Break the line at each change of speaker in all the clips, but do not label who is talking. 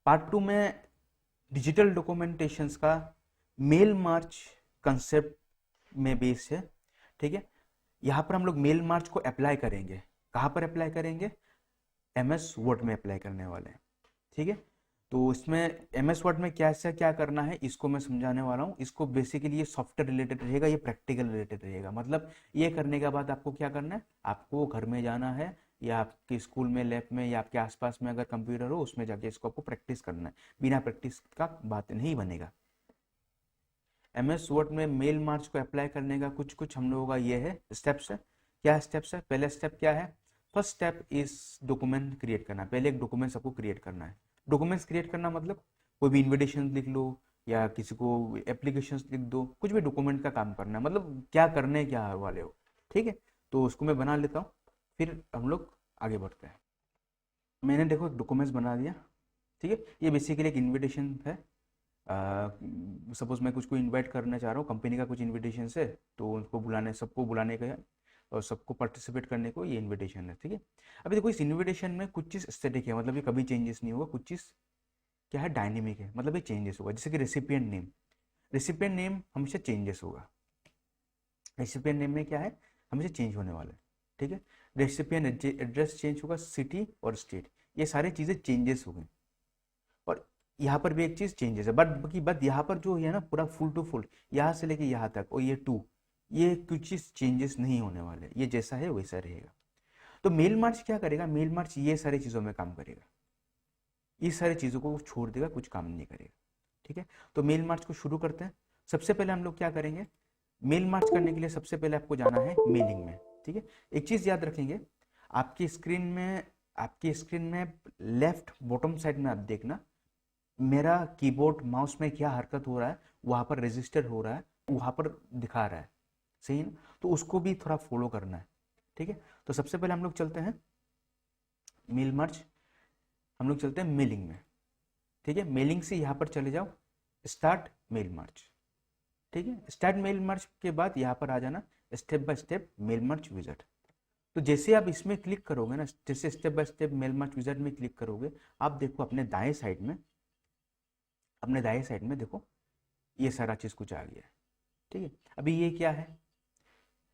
Part 2 में digital documentations का mail मार्च concept में बेस है। ठीक है, यहाँ पर हम लोग मेल मार्च को अप्लाई करेंगे। कहाँ पर अप्लाई करेंगे? MS वर्ड में अप्लाई करने वाले हैं। ठीक है, तो इसमें MS वर्ड में क्या से क्या करना है इसको मैं समझाने वाला हूँ। इसको बेसिकली ये सॉफ्टवेयर रिलेटेड रहेगा, ये प्रैक्टिकल रिलेटेड रहेगा। मतलब ये करने के बाद आपको क्या करना है, आपको घर में जाना है या आपके स्कूल में लैब में या आपके आसपास में अगर कंप्यूटर हो उसमें जाके इसको आपको प्रैक्टिस करना है। बिना प्रैक्टिस का बात नहीं बनेगा। MS वर्ड में मेल मार्च को अप्लाई करने का कुछ कुछ हम लोगों का ये है स्टेप्स है। क्या स्टेप्स है? पहला स्टेप क्या है? First step is document create करना। पहले एक डॉक्यूमेंट आपको क्रिएट करना है। डॉक्यूमेंट्स क्रिएट करना मतलब कोई भी इन्विटेशन लिख लो या किसी को एप्लीकेशंस लिख दो, कुछ भी डॉक्यूमेंट का काम करना है, मतलब क्या करने क्या वाले हो। ठीक है, तो उसको मैं बना लेता हूँ, फिर हम लोग आगे बढ़ते हैं। मैंने देखो डॉक्यूमेंट्स बना दिया। ठीक है, ये बेसिकली एक इन्विटेशन है। सपोज मैं कुछ को इनवाइट करना चाह रहा हूँ, कंपनी का कुछ इनविटेशन है, तो उनको बुलाने, सबको बुलाने का और सबको पार्टिसिपेट करने को ये इनविटेशन है। ठीक है, अभी देखो इस इनविटेशन में कुछ चीज़ स्टैटिक है, मतलब ये कभी चेंजेस नहीं होगा। कुछ चीज़ क्या है, डायनेमिक है, मतलब ये चेंजेस होगा। जैसे कि रेसिपिएंट नेम, रेसिपिएंट नेम हमेशा चेंजेस होगा। रेसिपिएंट नेम में क्या है, हमेशा चेंज होने वाला है। ठीक है, रेसिपिएंट एड्रेस चेंज होगा, सिटी और स्टेट, ये सारी चीज़ें चेंजेस हो गई। और यहाँ पर भी एक चीज़ चेंजेस है, बट यहाँ पर जो है ना पूरा फुल टू फुल यहाँ से लेके यहाँ तक और ये टू, ये कुछ चीज़ चेंजेस नहीं होने वाले, ये जैसा है वैसा रहेगा। तो मेल मार्च क्या करेगा? मेल मार्च ये सारी चीज़ों में काम करेगा, इस सारी चीज़ों को छोड़ देगा, कुछ काम नहीं करेगा। ठीक है, तो मेल मार्च को शुरू करते हैं। सबसे पहले हम लोग क्या करेंगे, मेल मार्च करने के लिए सबसे पहले आपको जाना है मेलिंग में। ठीक है, एक चीज़ याद रखेंगे, आपकी स्क्रीन में लेफ्ट बॉटम साइड में आप देखना, मेरा कीबोर्ड माउस में क्या हरकत हो रहा है, वहां पर रजिस्टर हो रहा है, वहां पर दिखा रहा है, सही ना? तो उसको भी थोड़ा फॉलो करना है। ठीक है, तो सबसे पहले हम लोग चलते हैं मेल मार्च, हम लोग चलते हैं मेलिंग में। ठीक है, मेलिंग से यहाँ पर चले जाओ, स्टार्ट मेल मार्च। ठीक है, स्टार्ट मेल मार्च के बाद यहाँ पर आ जाना step by step mail merge wizard. तो जैसे आप इसमें क्लिक करोगे ना, जैसे step by step mail merge wizard में क्लिक करोगे, आप देखो अपने दाएं साइड में, अपने दाएं साइड में देखो ये सारा चीज कुछ आ गया है। ठीक है, अभी ये क्या है,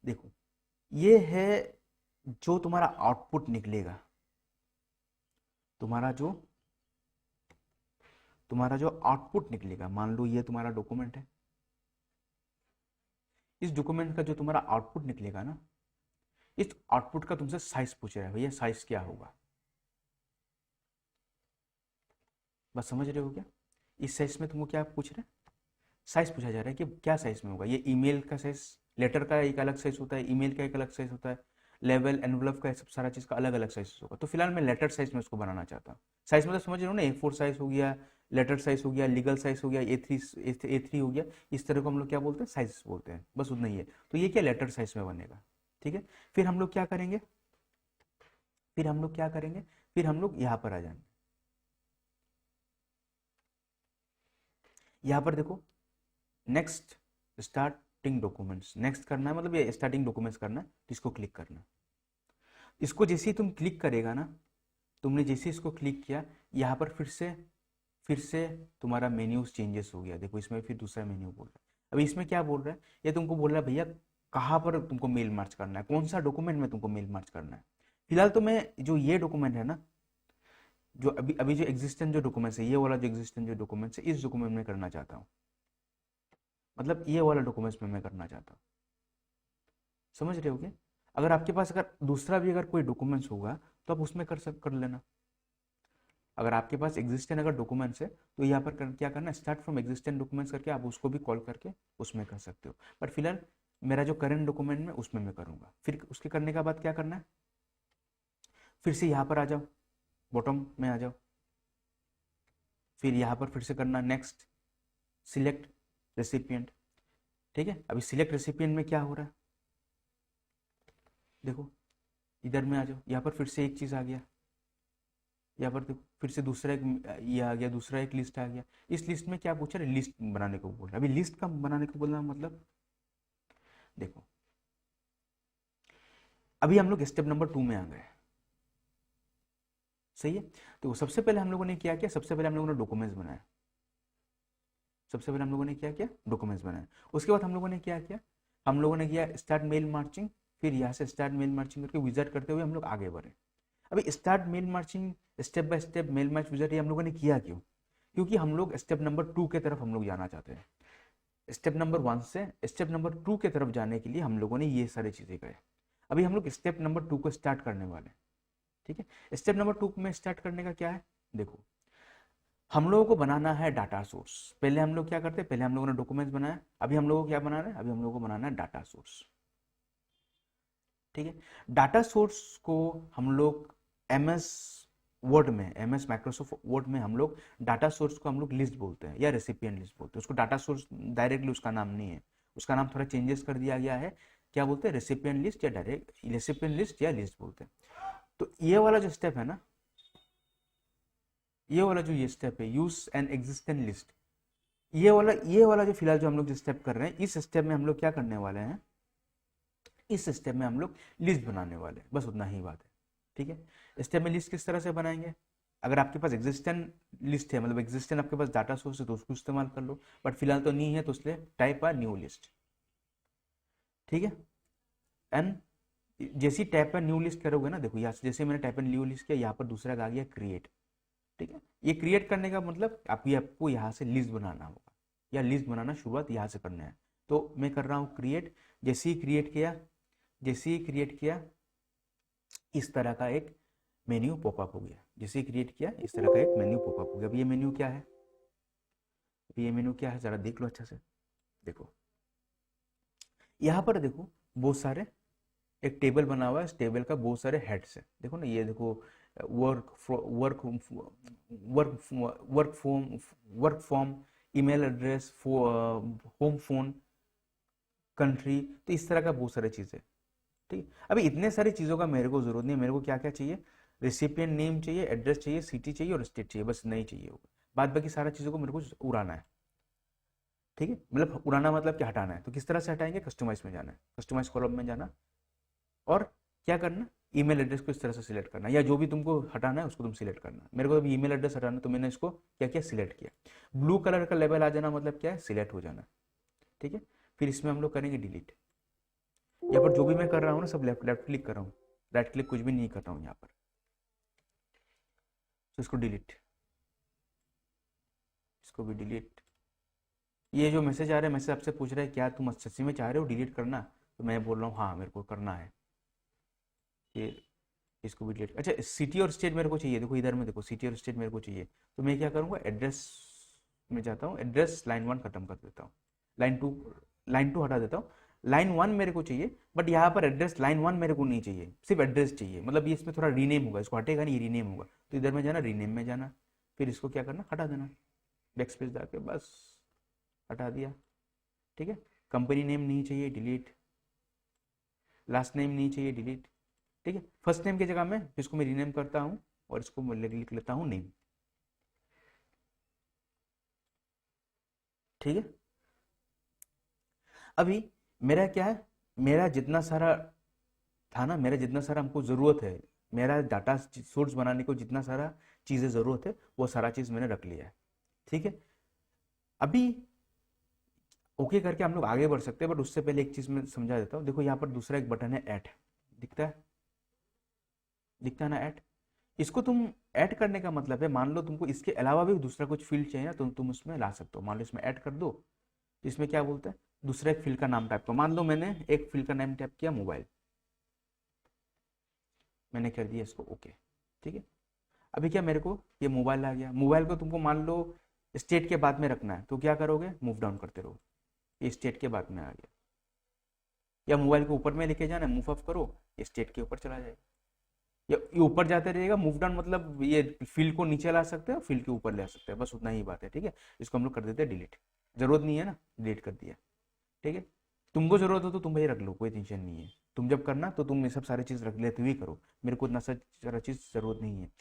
देखो ये है जो तुम्हारा आउटपुट निकलेगा, तुम्हारा जो आउटपुट निकलेगा। मान लो ये तुम्हारा डॉक्यूमेंट है, इस डॉक्यूमेंट का जो तुम्हारा आउटपुट निकलेगा ना, इस आउटपुट का तुमसे साइज पूछ रहा है, भैया साइज क्या होगा। बस समझ रहे हो क्या? इस साइज में तुमको क्या पूछ रहे हैं, साइज पूछा जा रहा है कि क्या साइज में होगा। ये ईमेल का साइज, लेटर का एक अलग साइज होता है, ईमेल का एक अलग साइज होता है, लेवल एनवलप का सब सारा चीज़ का अलग अलग साइज होगा। तो फिलहाल मैं लेटर साइज में उसको बनाना चाहता हूँ। साइज मतलब समझ रहे हो ना, A4 साइज हो गया, लेटर साइज हो गया, लीगल साइज हो गया, A3 हो गया, इस तरह को हम लोग क्या बोलते हैं, साइज बोलते हैं, बस उतना ही है। तो ये क्या लेटर साइज में बनेगा। ठीक है, फिर हम लोग क्या करेंगे, फिर हम लोग यहाँ पर आ जाएंगे। यहाँ पर देखो नेक्स्ट स्टार्टिंग डॉक्यूमेंट्स, नेक्स्ट करना है, मतलब ये स्टार्टिंग डॉक्यूमेंट्स करना है, तो इसको क्लिक करना है। इसको जैसे ही तुम क्लिक करेगा ना, तुमने जैसे इसको क्लिक किया, यहाँ पर फिर से तुम्हारा मेन्यूज चेंजेस हो गया। देखो इसमें फिर दूसरा मेन्यू बोल रहा है। अभी इसमें क्या बोल रहा है, ये तुमको बोल रहा है भैया कहाँ पर तुमको मेल मार्च करना है, कौन सा डॉक्यूमेंट में तुमको मेल मार्च करना है। फिलहाल तो मैं जो ये डॉक्यूमेंट है ना, जो अभी अभी जो एग्जिस्टेंट जो डॉक्यूमेंट्स है, ये वाला जो एग्जिस्टेंट जो डॉक्यूमेंट्स है, इस डॉक्यूमेंट में करना चाहता हूँ, मतलब ये वाला डॉक्यूमेंट्स में मैं करना चाहता हूँ। समझ रहे हो क्या? अगर आपके पास अगर दूसरा भी अगर कोई डॉक्यूमेंट्स होगा तो आप उसमें कर लेना। अगर आपके पास एग्जिस्टेंट अगर डॉक्यूमेंट्स है तो यहाँ पर क्या करना, स्टार्ट फ्रॉम एग्जिस्टेंट डॉक्यूमेंट्स करके आप उसको भी कॉल करके उसमें कर सकते हो। बट फिलहाल मेरा जो करंट डॉक्यूमेंट में उसमें मैं करूँगा। फिर उसके करने के बाद क्या करना है, फिर से यहाँ पर आ जाओ, बॉटम में आ जाओ, फिर यहाँ पर फिर से करना नेक्स्ट, सिलेक्ट रेसिपिएंट। ठीक है, अभी सिलेक्ट रेसिपिएंट में क्या हो रहा है, देखो इधर में आ जाओ, यहाँ पर फिर से एक चीज़ आ गया, यहाँ पर देखो फिर से दूसरा एक ये आ गया, दूसरा एक लिस्ट आ गया। इस लिस्ट में क्या पूछा रहा है, लिस्ट बनाने को बोल रहा है। अभी लिस्ट का बनाने को बोलना मतलब देखो, अभी हम लोग स्टेप नंबर 2 में आ गए। सही है। तो सबसे पहले हम लोगों ने क्या किया, सबसे पहले हम लोगों ने डॉक्यूमेंट्स बनाया, सबसे पहले हम लोगों ने क्या किया, डॉक्यूमेंट्स बनाया। उसके बाद हम लोगों ने क्या किया, हम लोगों ने किया स्टार्ट मेल मार्चिंग, फिर यहाँ से स्टार्ट मेल मार्चिंग करके विजिट करते हुए हम लोग आगे बढ़े। अभी start mail merging, step by step mail merge wizard ये हम लोगों ने किया क्यों, क्योंकि हम लोग स्टेप नंबर 2 की तरफ हम लोग जाना चाहते हैं। स्टेप नंबर 1 से स्टेप नंबर 2 की तरफ जाने के लिए हम लोगों ने ये सारी चीज़ें करे। अभी हम लोग स्टेप नंबर 2 को स्टार्ट करने वाले हैं, ठीक है। स्टेप नंबर 2 में स्टार्ट करने का क्या है, देखो हम लोगों को बनाना है डाटा सोर्स। पहले हम लोग क्या करते हैं, पहले हम लोगों ने डॉक्यूमेंट्स बनाया, अभी हम लोगों को क्या बनाना है, अभी हम लोगों को बनाना है डाटा सोर्स, ठीक है। डाटा सोर्स को हम लोग एमएस वर्ड में, एमएस माइक्रोसॉफ्ट वर्ड में हम लोग डाटा सोर्स को हम लोग लिस्ट बोलते हैं या रेसिपिएंट लिस्ट बोलते हैं। उसको डाटा सोर्स डायरेक्टली उसका नाम नहीं है, उसका नाम थोड़ा चेंजेस कर दिया गया है। क्या बोलते हैं, रेसिपिएंट लिस्ट या डायरेक्ट रेसिपिएंट लिस्ट या लिस्ट बोलते हैं। तो ये वाला जो स्टेप है ना, ये वाला जो ये स्टेप है, यूज एन एग्जिस्टेंट लिस्ट, ये वाला जो फिलहाल जो हम लोग जो स्टेप कर रहे हैं, इस स्टेप में हम लोग क्या करने वाले हैं, इस स्टेप में हम लोग लिस्ट बनाने वाले हैं, बस उतना ही बात है, ठीक है। स्टेप में लिस्ट किस तरह से बनाएंगे, अगर आपके पास एग्जिस्टेंट लिस्ट है, मतलब एग्जिस्टेंट आपके पास डाटा सोर्स है तो उसको इस्तेमाल कर लो, बट फिलहाल तो नहीं है तो इसलिए टाइप अ न्यू लिस्ट, ठीक है। एंड जैसी टाइप पर न्यू लिस्ट करोगे ना, देखो यहाँ से जैसे मैंने टाइप पर न्यू लिस्ट किया, यहाँ पर दूसरा आ गया क्रिएट, ठीक है। ये क्रिएट करने का मतलब आपको यहाँ से लिस्ट बनाना होगा, या लिस्ट बनाना शुरुआत यहाँ से करना है। तो मैं कर रहा हूँ क्रिएट, जैसे ही क्रिएट किया, जैसे ही क्रिएट किया इस तरह का एक मेन्यू पॉपअप हो गया, जैसे ही क्रिएट किया इस तरह का एक मेन्यू पॉपअप हो गया। अब ये मेन्यू क्या है, ये मेन्यू क्या है जरा देख लो अच्छा से। देखो यहाँ पर देखो बहुत सारे एक टेबल बना हुआ है, इस टेबल का बहुत सारे हेड्स है, देखो ना, ये देखो work work work work form, work form, email address, home phone, country, तो इस तरह का बहुत सारी चीज़ें, ठीक। अभी इतने सारी चीज़ों का मेरे को जरूरत नहीं है, मेरे को क्या क्या चाहिए, रेसिपिएंट नेम चाहिए, एड्रेस चाहिए, सिटी चाहिए और स्टेट चाहिए, बस नहीं चाहिए होगा, बाद बाकी सारा चीज़ों को मेरे को उड़ाना है, ठीक है। मतलब उड़ाना मतलब क्या, हटाना है। तो किस तरह से हटाएंगे, कस्टमाइज में जाना है, कस्टमाइज कॉलम में जाना, और क्या करना, ईमेल एड्रेस को इस तरह से सिलेक्ट करना, या जो भी तुमको हटाना है उसको तुम सिलेक्ट करना। मेरे को अभी ईमेल एड्रेस हटाना, तो मैंने इसको क्या किया, सिलेक्ट किया। ब्लू कलर का लेवल आ जाना मतलब क्या है, सिलेक्ट हो जाना, ठीक है। फिर इसमें हम लोग करेंगे डिलीट। यहाँ पर जो भी मैं कर रहा हूँ ना, सब लेफ्ट लेफ्ट क्लिक कर रहा हूँ, राइट क्लिक कुछ भी नहीं कर रहा हूँ यहाँ पर। तो इसको डिलीट, इसको भी डिलीट। ये जो मैसेज आ रहा है, मैसेज आपसे पूछ रहा है क्या तुम सच्ची में चाह रहे हो डिलीट करना, तो मैं बोल रहा हूँ हाँ मेरे को करना है। ये इसको भी डिलीट, अच्छा सिटी और स्टेट मेरे को चाहिए, देखो इधर में देखो सिटी और स्टेट मेरे को चाहिए, तो मैं क्या करूँगा, एड्रेस में जाता हूँ, एड्रेस लाइन 1 खत्म कर देता हूँ, लाइन 2 हटा देता हूँ, लाइन 1 मेरे को चाहिए, बट यहाँ पर एड्रेस लाइन 1 मेरे को नहीं चाहिए, सिर्फ एड्रेस चाहिए। मतलब ये इसमें थोड़ा रीनेम होगा, इसको हटेगा नहीं, रीनेम होगा, तो इधर में जाना, रीनेम में जाना, फिर इसको क्या करना, हटा देना, बैक स्पेस जाके बस हटा दिया, ठीक है। कंपनी नेम नहीं चाहिए, डिलीट, लास्ट नेम नहीं चाहिए, डिलीट, ठीक है। फर्स्ट नेम की जगह में इसको मैं रीनेम करता हूँ और इसको मैं लिख लेता हूँ नेम, ठीक है। अभी मेरा क्या है, मेरा जितना सारा था ना, मेरा जितना सारा हमको ज़रूरत है, मेरा डाटा सोर्स बनाने को जितना सारा चीज़ें ज़रूरत है, वो सारा चीज़ मैंने रख लिया है, ठीक है। अभी ओके करके हम लोग आगे बढ़ सकते हैं, बट उससे पहले एक चीज़ मैं समझा देता हूँ। देखो यहाँ पर दूसरा एक बटन है ऐड, दिखता है, दिखता है ना ऐड। इसको तुम ऐड करने का मतलब है, मान लो तुमको इसके अलावा भी दूसरा कुछ फील्ड चाहिए ना, तो तुम उसमें ला सकते हो। मान लो इसमें ऐड कर दो, इसमें क्या बोलते हैं, दूसरा एक फील्ड का नाम टाइप का, मान लो मैंने एक फील्ड का नाम टाइप किया मोबाइल, मैंने कर दिया इसको ओके, ठीक है। अभी क्या मेरे को ये मोबाइल आ गया, मोबाइल को तुमको मान लो स्टेट के बाद में रखना है, तो क्या करोगे, मूव डाउन करते रहो, ये स्टेट के बाद में आ गया। या मोबाइल को ऊपर में लेके जाना, मूव अप करो, ये स्टेट के ऊपर चला जाएगा, या ये ऊपर जाते रहेगा। मूव डाउन मतलब ये फील्ड को नीचे ला सकते हैं, फील्ड के ऊपर ले आ सकते हैं, बस उतना ही बात है, ठीक है। इसको हम लोग कर देते हैं डिलीट, जरूरत नहीं है ना, डिलीट कर दिया, ठीक है। तुमको जरूरत हो तो तुम भाई रख लो, कोई टेंशन नहीं है, तुम जब करना तो तुम ये सब सारी चीज़ रख लेते हुए करो, मेरे को इतना सारा चीज़ जरूरत नहीं है।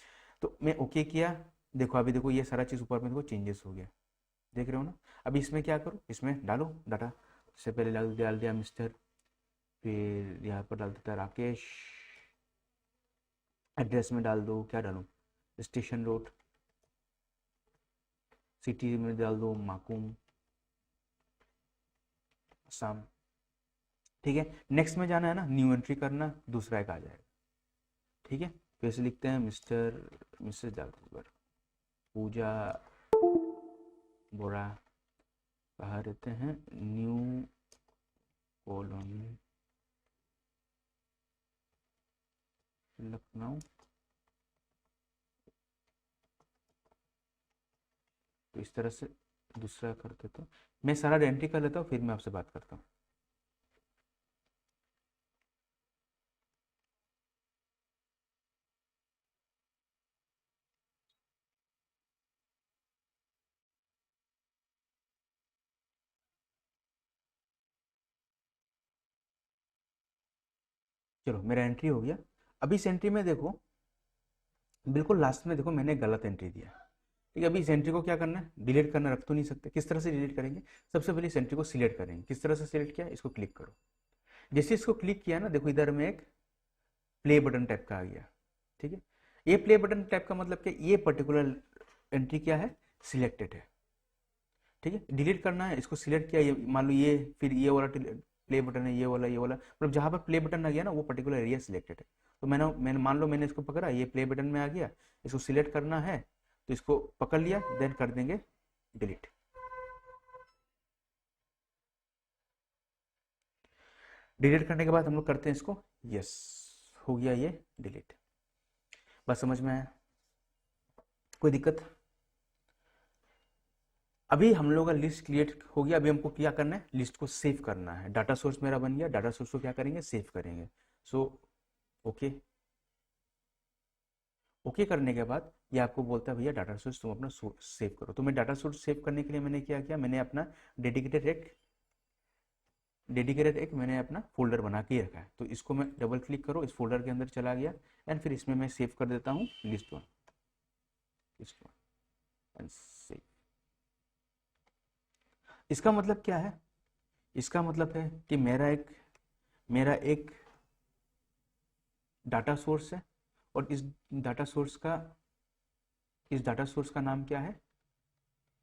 तो मैं ओके किया, देखो अभी देखो ये सारा चीज़ ऊपर में देखो चेंजेस हो गया, देख रहे हो ना। अभी इसमें क्या करो, इसमें डालो डाटा, सबसे पहले डाल दिया मिस्टर, फिर यहाँ पर डाल देता राकेश, एड्रेस में डाल दो, क्या डालूँ, स्टेशन रोड, सिटी में डाल दो माकुम, असम। ठीक है, नेक्स्ट में जाना है ना, न्यू एंट्री करना, दूसरा एक आ जाएगा। ठीक है, फिर से लिखते हैं मिस्टर मिसेस जागरूकर, पूजा बोरा, कहाँ रहते हैं, न्यू कॉलोनी लखनऊ। तो इस तरह से दूसरा कर देता हूँ, मैं सारा एंट्री कर लेता हूँ, फिर मैं आपसे बात करता हूँ। चलो मेरा एंट्री हो गया। अभी इस एंट्री में देखो, बिल्कुल लास्ट में देखो मैंने गलत एंट्री दिया। ठीक है, अभी इस एंट्री को क्या करना है, डिलीट करना, रख तो नहीं सकते। किस तरह से डिलीट करेंगे, सबसे पहले इस एंट्री को सिलेक्ट करेंगे। किस तरह से सिलेक्ट किया, इसको क्लिक करो। जैसे इसको क्लिक किया ना, देखो इधर में एक प्ले बटन टाइप का आ गया। ठीक है, ये प्ले बटन टाइप का मतलब कि ये पर्टिकुलर एंट्री क्या है, सिलेक्टेड है। ठीक है, डिलीट करना है, इसको सिलेक्ट किया, ये मान लो ये, फिर ये वाला प्ले बटन है, ये वाला मतलब जहाँ पर प्ले बटन आ गया ना, वो पर्टिकुलर एरिया सिलेक्टेड है। तो मैंने मैंने मान लो मैंने इसको पकड़ा, ये प्ले बटन में आ गया, इसको सिलेक्ट करना है, तो इसको पकड़ लिया, देन कर देंगे डिलीट। डिलीट करने के बाद हम लोग करते हैं इसको यस, हो गया ये डिलीट। बस समझ में आया, कोई दिक्कत। अभी हम लोग का लिस्ट क्रिएट हो गया। अभी हमको क्या करना है, लिस्ट को सेव करना है। डाटा सोर्स मेरा बन गया, डाटा सोर्स को क्या करेंगे, सेव करेंगे। सो ओके, ओके करने के बाद ये आपको बोलता है भैया डाटा सोर्स तुम अपना सेव करो। तो मैं डाटा सोर्स सेव करने के लिए मैंने क्या किया, मैंने अपना डेडिकेटेड एक मैंने अपना फोल्डर बना के रखा है। तो इसको मैं डबल क्लिक करो, इस फोल्डर के अंदर चला गया, एंड फिर इसमें मैं सेव कर देता हूँ लिस्ट 1 एंड सेव। इसका मतलब क्या है, इसका मतलब है कि मेरा एक डाटा सोर्स है, और इस डाटा सोर्स का नाम क्या है,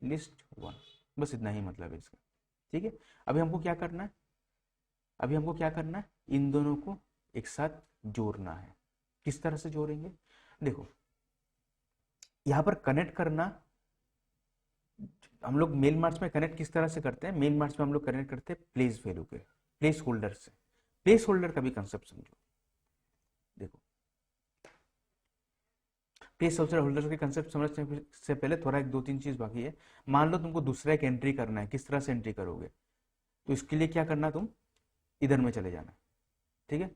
लिस्ट 1। बस इतना ही मतलब है इसका। ठीक है, अभी हमको क्या करना है, इन दोनों को एक साथ जोड़ना है। किस तरह से जोड़ेंगे, देखो यहाँ पर कनेक्ट करना, हम लोग मेल मार्च में कनेक्ट किस तरह से करते हैं, मेल मार्च में हम लोग कनेक्ट करते हैं प्लेस वैल्यू के, प्लेस होल्डर से। प्लेस होल्डर का भी कंसेप्ट समझो। देखो प्लेस होल्डर के कंसेप्ट समझने से पहले थोड़ा एक दो तीन चीज बाकी है। मान लो तुमको दूसरा एक एंट्री करना है, किस तरह से एंट्री करोगे, तो इसके लिए क्या करना, तुम इधर में चले जाना। ठीक है,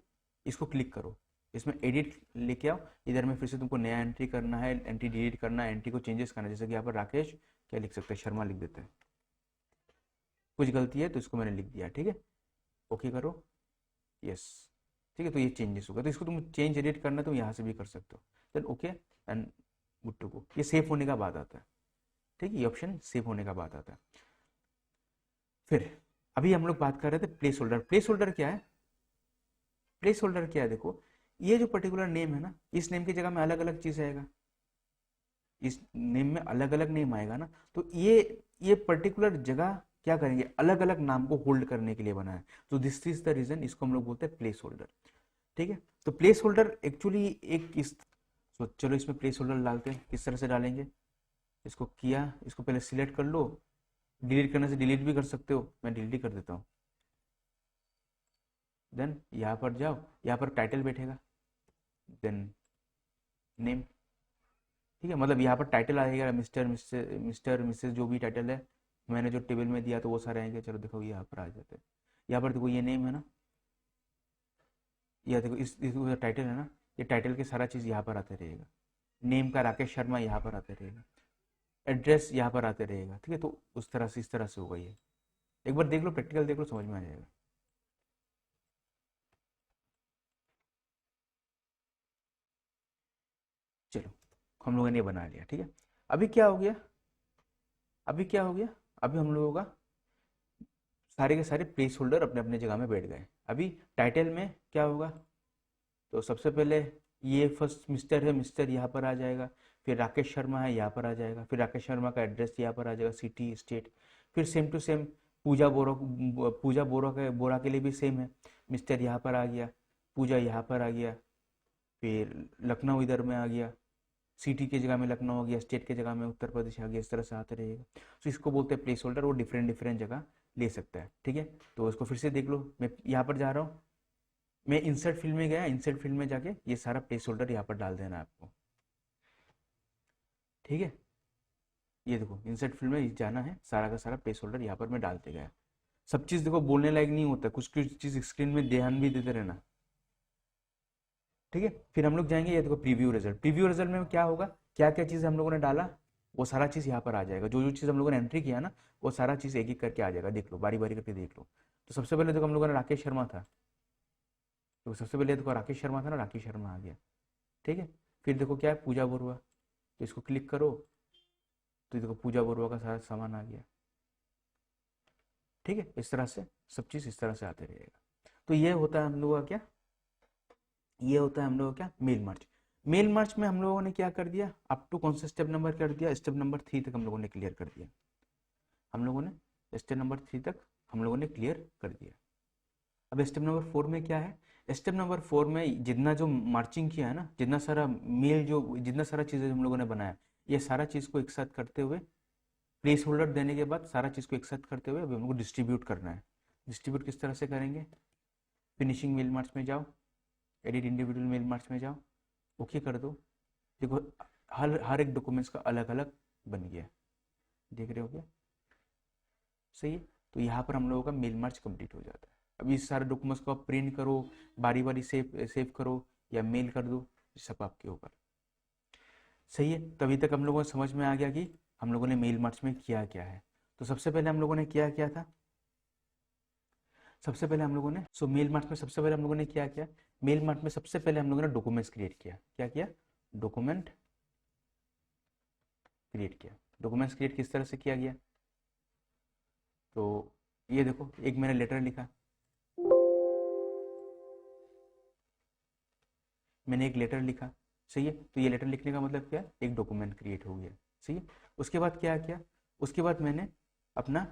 इसको क्लिक करो, इसमें एडिट लेके आओ, इधर में फिर से तुमको नया एंट्री करना है, एंट्री डिलीट करना है, एंट्री को चेंजेस करना है। जैसे कि यहाँ पर राकेश क्या लिख सकते हैं, शर्मा लिख देते हैं। कुछ गलती है तो इसको मैंने लिख दिया। ठीक है, ओके करो, यस। ठीक है, तो ये चेंजेस होगा। तो इसको तुम चेंज एडिट करना है तो यहाँ से भी कर सकते हो। Then okay and good to go. ये सेव होने का बाद आता है। ठीक है, ये ऑप्शन सेव होने का बाद आता है। फिर अभी हम लोग बात कर रहे थे प्लेस होल्डर। प्लेस होल्डर क्या है, प्लेस होल्डर क्या है, देखो ये जो पर्टिकुलर नेम है ना, इस नेम की जगह में अलग अलग चीज आएगा, इस नेम में अलग अलग नेम आएगा ना। तो ये पर्टिकुलर जगह क्या करेंगे, अलग अलग नाम को होल्ड करने के लिए बना है। तो दिस इज द रीजन, इसको हम लोग बोलते हैं प्लेस होल्डर। ठीक है, तो प्लेस होल्डर एक्चुअली एक इस, तो चलो इसमें प्लेस होल्डर डालते हैं। किस तरह से डालेंगे, इसको किया, इसको पहले सिलेक्ट कर लो, डिलीट करने से डिलीट भी कर सकते हो, मैं डिलीट ही कर देता हूँ। देन यहाँ पर जाओ, यहाँ पर टाइटल बैठेगा, देन नेम। ठीक है, मतलब यहाँ पर टाइटल आएगा, मिस्टर मिसेस जो भी टाइटल है मैंने जो टेबल में दिया तो वो सारे आएंगे। चलो देखो यहाँ पर आ जाते हैं, यहाँ पर देखो ये नेम है ना, यह देखो इस टाइटल है ना, ये टाइटल के सारा चीज़ यहाँ पर आते रहेगा। नेम का राकेश शर्मा यहाँ पर आते रहेगा, एड्रेस यहाँ पर आते रहेगा। ठीक है, तो उस तरह से, इस तरह से होगा ये। एक बार देख लो, प्रैक्टिकल देख लो, समझ में आ जाएगा। चलो हम लोगों ने ये बना लिया। ठीक है, अभी क्या हो गया, अभी हम लोगों का सारे के सारे प्लेस होल्डर अपने अपने जगह में बैठ गए। अभी टाइटल में क्या होगा, तो सबसे पहले ये फर्स्ट मिस्टर है, मिस्टर यहाँ पर आ जाएगा। फिर राकेश शर्मा है, यहाँ पर आ जाएगा, फिर राकेश शर्मा का एड्रेस यहाँ पर आ जाएगा, सिटी स्टेट। फिर सेम टू सेम पूजा बोरा के लिए भी सेम है, मिस्टर यहाँ पर आ गया, पूजा यहाँ पर आ गया, फिर लखनऊ इधर में आ गया, सिटी की जगह में लखनऊ आ गया, स्टेट की जगह में उत्तर प्रदेश आ गया, इस तरह से आते रहेगा। तो इसको बोलते हैं प्लेस होल्डर, वो डिफरेंट डिफरेंट जगह ले सकता है, ठीक है। तो इसको फिर से देख लो, मैं यहाँ पर जा रहा हूँ, मैं इंसर्ट फील्ड में गया, इंसर्ट फील्ड में जाके ये सारा प्लेस होल्डर यहाँ पर डाल देना है आपको, ठीक है। ये देखो इंसर्ट फील्ड में जाना है, सारा का सारा प्लेस होल्डर यहाँ पर मैं डालते गया। सब चीज़ देखो बोलने लायक नहीं होता, कुछ कुछ चीज़ स्क्रीन में ध्यान भी देते रहना, ठीक है। फिर हम लोग जाएंगे, ये देखो प्रीव्यू रिजल्ट। प्रीव्यू रिजल्ट में क्या होगा, क्या क्या चीज़ हम लोगों ने डाला, वो सारा चीज़ यहाँ पर आ जाएगा। जो जो चीज़ हम लोगों ने एंट्री किया ना, वो सारा चीज़ एक एक करके आ जाएगा, देख लो, बारी बारी करके देख लो। तो सबसे पहले देखो हम लोगों ने राकेश शर्मा था, तो सबसे पहले देखो राकेश शर्मा था ना, राकेश शर्मा आ गया, ठीक है। फिर देखो क्या है, पूजा बरुआ, तो इसको क्लिक करो, तो देखो पूजा बरुआ का सारा सामान आ गया, ठीक है। इस तरह से सब चीज़ इस तरह से आते रहेगा। तो ये होता है हम लोगों का क्या, ये होता है हम लोगों का क्या, मेल मार्च। मेल मार्च में हम लोगों ने क्या कर दिया, अप टू कौन सा स्टेप नंबर कर दिया, स्टेप नंबर 3 तक हम लोगों ने क्लियर कर दिया। हम लोगों ने स्टेप नंबर 3 तक हम लोगों ने क्लियर कर दिया। अब स्टेप नंबर 4 में क्या है, स्टेप नंबर 4 में जितना जो मार्चिंग किया है ना, जितना सारा मेल, जो जितना सारा चीज़ें हम लोगों ने बनाया, ये सारा चीज़ को एक साथ करते हुए, प्लेस होल्डर देने के बाद सारा चीज़ को एक साथ करते हुए अभी हमको डिस्ट्रीब्यूट करना है। डिस्ट्रीब्यूट किस तरह से करेंगे, फिनिशिंग मेल मार्च में जाओ, एडिट इंडिविजुअल मेल मार्च में जाओ, ओके कर दो। देखो हर एक डॉक्यूमेंट्स का अलग अलग बन गया, देख रहे हो क्या, सही है। तो यहाँ पर हम लोगों का मेल मार्च कंप्लीट हो जाता है। अब इस सारे डॉक्यूमेंट्स को आप प्रिंट करो, बारी बारी सेव करो या मेल कर दो, सब आपके ऊपर, सही है। तभी तक हम लोगों को समझ में आ गया कि हम लोगों ने मेल मार्च में किया क्या है। तो सबसे पहले हम लोगों ने क्या किया था, सबसे पहले हम लोगों ने मेल मार्च में सबसे पहले हम लोगों ने क्या किया, मेल मार्च में सबसे पहले हम लोगों ने डॉक्यूमेंट्स क्रिएट किया। क्या किया, डॉक्यूमेंट क्रिएट किया। डॉक्यूमेंट्स क्रिएट किस तरह से किया गया, तो ये देखो, एक मैंने लेटर लिखा, मैंने एक लेटर लिखा, सही है। तो ये लेटर लिखने का मतलब क्या है, एक डॉक्यूमेंट क्रिएट हो गया, सही है। उसके बाद क्या किया, उसके बाद मैंने अपना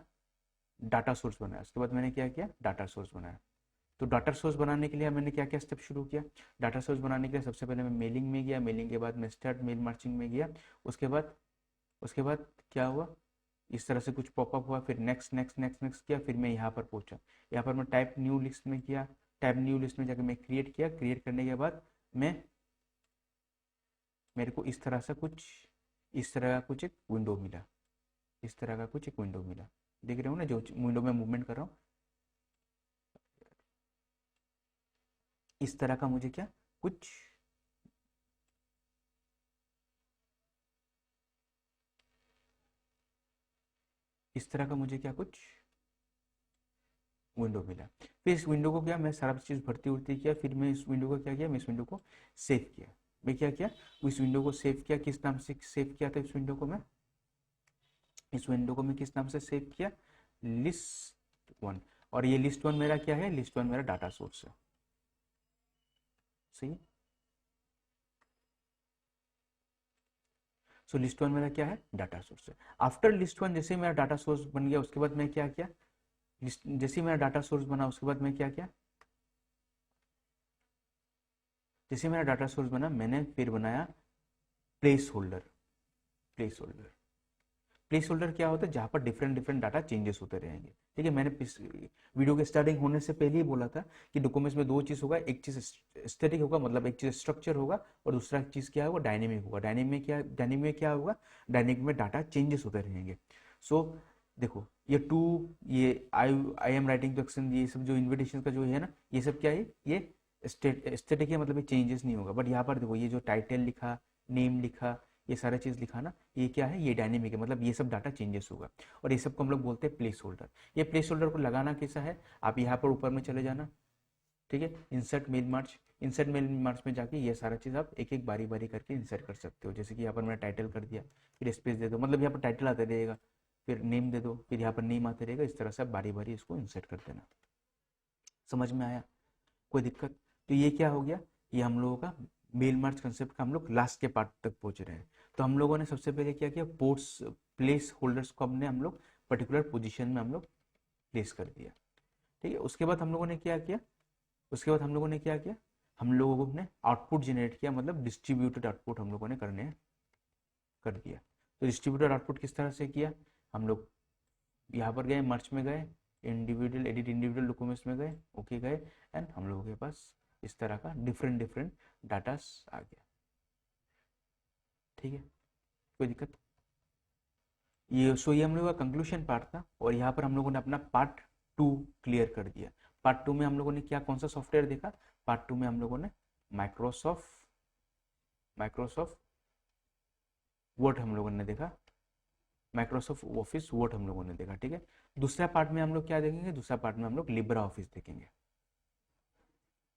डाटा सोर्स बनाया। उसके बाद मैंने क्या किया, डाटा सोर्स बनाया। तो डाटा सोर्स बनाने के लिए मैंने क्या क्या स्टेप शुरू किया, डाटा सोर्स बनाने के लिए सबसे पहले मैं मेलिंग में गया, मेलिंग के बाद मैं स्टार्ट मेल मार्चिंग में गया। उसके बाद क्या हुआ, इस तरह से कुछ पॉपअप हुआ, फिर नेक्स्ट नेक्स्ट नेक्स्ट नेक्स्ट किया, फिर मैं यहाँ पर पहुंचा। यहाँ पर मैं टाइप न्यू लिस्ट में किया, टाइप न्यू लिस्ट में जाकर मैं क्रिएट किया। क्रिएट करने के बाद मैं मेरे को इस तरह से कुछ, इस तरह का कुछ एक विंडो मिला, इस तरह का कुछ एक विंडो मिला, देख रहे हो ना, जो विंडो में मूवमेंट कर रहा हूँ, इस तरह का मुझे क्या कुछ, इस तरह का मुझे क्या कुछ विंडो मिला। फिर इस विंडो को क्या, मैं सारा चीज़ भर्ती उड़ती किया, फिर मैं इस विंडो को क्या किया, मैं इस विंडो को सेव किया। मैं क्या किया, इस विंडो को सेव किया, किस नाम से सेव किया था इस विंडो को मैं, इस विंडो को मैं किस नाम से सेव किया, लिस्ट 1। और ये लिस्ट 1 मेरा क्या है, लिस्ट 1 मेरा डाटा सोर्स है, सही है। सो लिस्ट 1 मेरा क्या है, डाटा सोर्स है। आफ्टर लिस्ट 1 जैसे मेरा डाटा सोर्स बन गया, उसके बाद मैं क्या किया, जैसे मेरा डाटा सोर्स बना, उसके बाद मैं क्या किया, जैसे मेरा डाटा सोर्स बना, मैंने फिर बनाया place holder. Place holder, place holder क्या होता है, जहाँ पर डिफरेंट डिफरेंट डाटा चेंजेस होते रहेंगे, ठीक है। मैंने वीडियो के स्टार्टिंग होने से पहले ही बोला था कि डॉक्यूमेंट्स में दो चीज़ होगा, एक चीज़ स्टैटिक होगा, मतलब एक चीज़ स्ट्रक्चर होगा, और दूसरा चीज़ क्या होगा, डायनेमिक होगा। डायनेमिक में क्या होगा, डायनेमिक में डाटा चेंजेस होते रहेंगे। सो देखो ये ये I am writing to action, ये सब जो इन्विटेशन का जो है ना, ये सब क्या है, ये स्टैटिक है, मतलब ये चेंजेस नहीं होगा। बट यहाँ पर देखो, ये जो टाइटल लिखा, नेम लिखा, ये सारा चीज़ लिखा ना, ये क्या है, ये डायनेमिक है, मतलब ये सब डाटा चेंजेस होगा। और ये सब को हम लोग बोलते हैं प्लेस होल्डर। ये प्लेस होल्डर को लगाना कैसा है, आप यहाँ पर ऊपर में चले जाना, ठीक है, इंसर्ट मेल मार्च। इंसर्ट मेल मार्च में जाके ये सारा चीज़ आप एक एक बारी बारी करके इंसर्ट कर सकते हो। जैसे कि यहाँ पर मैंने टाइटल कर दिया, फिर स्पेस दे दो, मतलब यहाँ पर टाइटल आता रहेगा, फिर नेम दे दो, फिर यहाँ पर नेम आते रहेगा। इस तरह से आप बारी बारी इसको इंसर्ट कर देना। समझ में आया, कोई दिक्कत? तो ये क्या हो गया, ये हम लोगों का मेल मार्च कंसेप्ट का हम लोग लास्ट के पार्ट तक पहुंच रहे हैं। तो हम लोगों ने सबसे पहले क्या किया, पोर्ट्स प्लेस होल्डर्स को हम लोग पर्टिकुलर पोजीशन में हम लोग प्लेस कर दिया। ठीक है, उसके बाद हम लोगों ने क्या किया, उसके बाद हम लोगों ने क्या किया, हम लोगों ने आउटपुट जनरेट किया, मतलब डिस्ट्रीब्यूटेड आउटपुट हम लोगों ने कर दिया। तो डिस्ट्रीब्यूटेड आउटपुट किस तरह से किया, हम लोग यहाँ पर गए, मर्ज में गए, इंडिविजुअल एडिट इंडिविजुअल डॉक्यूमेंट्स में गए, ओके गए, एंड हम लोगों के पास इस तरह का डिफरेंट डाटास आ गया। ठीक है, कोई दिक्कत, ये हम लोगों का कंक्लूशन पार्ट था, और यहाँ पर हम लोगों ने अपना पार्ट 2 क्लियर कर दिया। पार्ट 2 में हम लोगों ने क्या, कौन सा सॉफ्टवेयर देखा, पार्ट 2 में हम लोगों ने माइक्रोसॉफ्ट वर्ड हम लोगों ने देखा, माइक्रोसॉफ्ट ऑफिस वर्ड हम लोगों ने देखा। ठीक है, दूसरा पार्ट में हम लोग क्या देखेंगे, दूसरा पार्ट में हम लोग लिब्रा ऑफिस देखेंगे।